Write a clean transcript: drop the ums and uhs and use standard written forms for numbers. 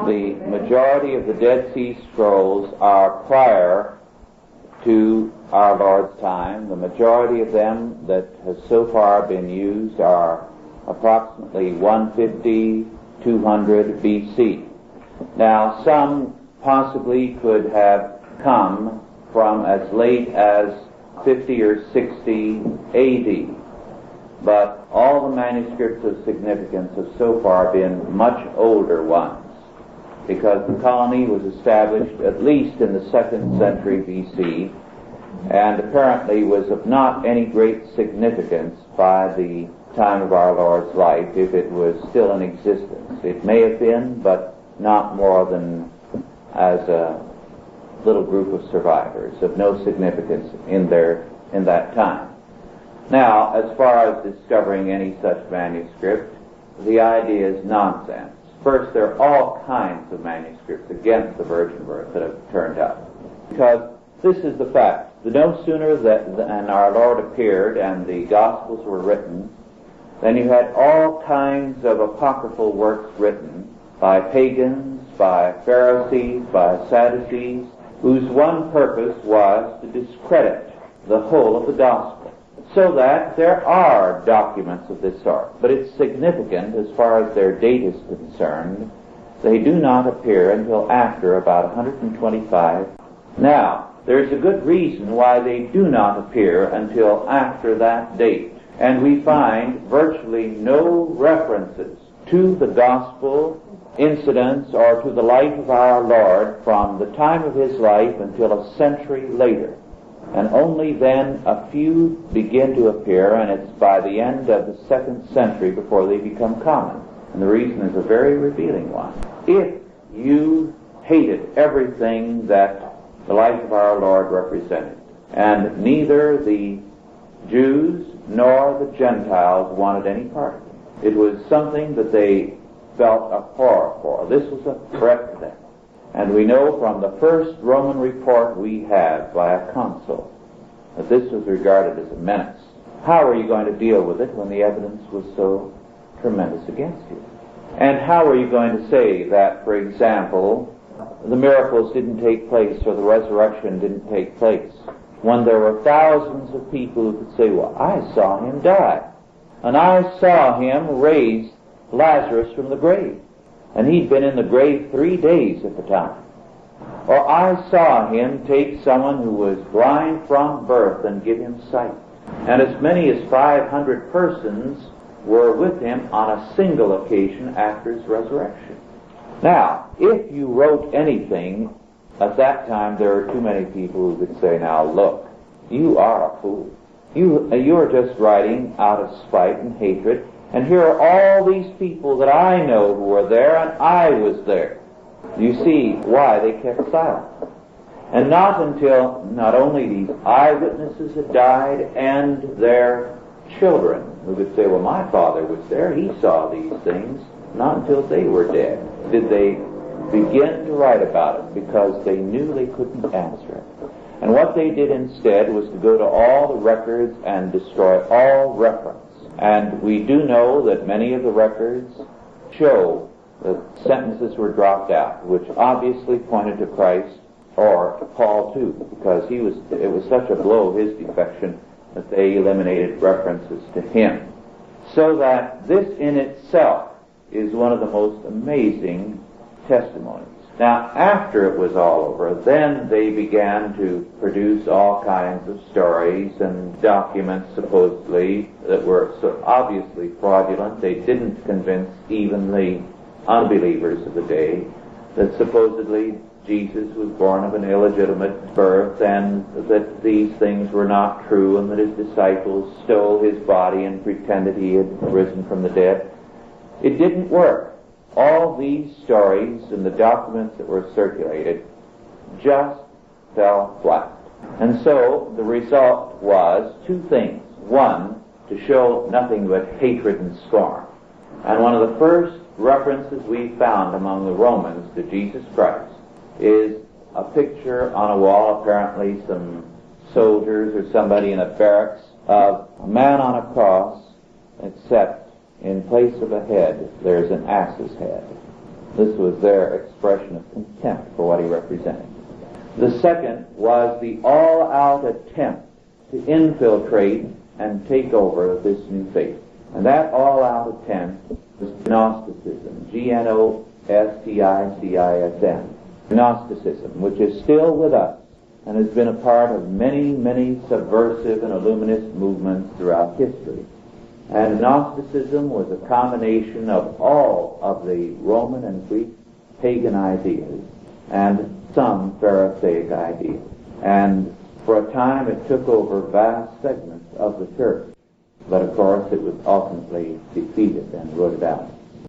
The majority of the Dead Sea Scrolls are prior to our Lord's time. The majority of them that have so far been used are approximately 150, 200 BC. Now, some possibly could have come from as late as 50 or 60 AD, but all the manuscripts of significance have so far been much older ones, because the colony was established at least in the 2nd century BC, and apparently was of not any great significance by the time of our Lord's life, if it was still in existence. It may have been, but not more than as a little group of survivors of no significance in that time. Now, as far as discovering any such manuscript, the idea is nonsense. First, there are all kinds of manuscripts against the virgin birth that have turned up, because this is the fact. No sooner than our Lord appeared and the Gospels were written, then you had all kinds of apocryphal works written by pagans, by Pharisees, by Sadducees, whose one purpose was to discredit the whole of the Gospel. So that there are documents of this sort, but it's significant as far as their date is concerned. They do not appear until after about 125. Now, there's a good reason why they do not appear until after that date. And we find virtually no references to the gospel incidents or to the life of our Lord from the time of his life until a century later. And only then a few begin to appear, and it's by the end of the 2nd century before they become common. And the reason is a very revealing one. If you hated everything that the life of our Lord represented, and neither the Jews nor the Gentiles wanted any part of it, it was something that they felt a horror for. This was a threat to them. And we know from the first Roman report we have by a consul that this was regarded as a menace. How are you going to deal with it when the evidence was so tremendous against you? And how are you going to say that, for example, the miracles didn't take place or the resurrection didn't take place, when there were thousands of people who could say, well, I saw him die, and I saw him raise Lazarus from the grave, and he'd been in the grave 3 days at the time. Or I saw him take someone who was blind from birth and give him sight. And as many as 500 persons were with him on a single occasion after his resurrection. Now, if you wrote anything at that time, there are too many people who could say, now look, you are a fool. You're just writing out of spite and hatred, and here are all these people that I know who were there, and I was there. You see why they kept silent. And not until not only these eyewitnesses had died and their children, who could say, well, my father was there, he saw these things, not until they were dead did they begin to write about it, because they knew they couldn't answer it. And what they did instead was to go to all the records and destroy all reference. And we do know that many of the records show that sentences were dropped out, which obviously pointed to Christ, or Paul too, because it was such a blow, his defection, that they eliminated references to him. So that this in itself is one of the most amazing testimonies. Now, after it was all over, then they began to produce all kinds of stories and documents, supposedly, that were so obviously fraudulent. They didn't convince even the unbelievers of the day that supposedly Jesus was born of an illegitimate birth, and that these things were not true, and that his disciples stole his body and pretended he had risen from the dead. It didn't work. All these stories and the documents that were circulated just fell flat. And so the result was two things. One, to show nothing but hatred and scorn. And one of the first references we found among the Romans to Jesus Christ is a picture on a wall, apparently some soldiers or somebody in a barracks, of a man on a cross, except in place of a head, there's an ass's head. This was their expression of contempt for what he represented. The second was the all-out attempt to infiltrate and take over this new faith. And that all-out attempt was Gnosticism, Gnosticism, Gnosticism, which is still with us and has been a part of many, many subversive and illuminist movements throughout history. And Gnosticism was a combination of all of the Roman and Greek pagan ideas and some Pharisaic ideas. And for a time it took over vast segments of the church. But of course it was ultimately defeated and rooted out.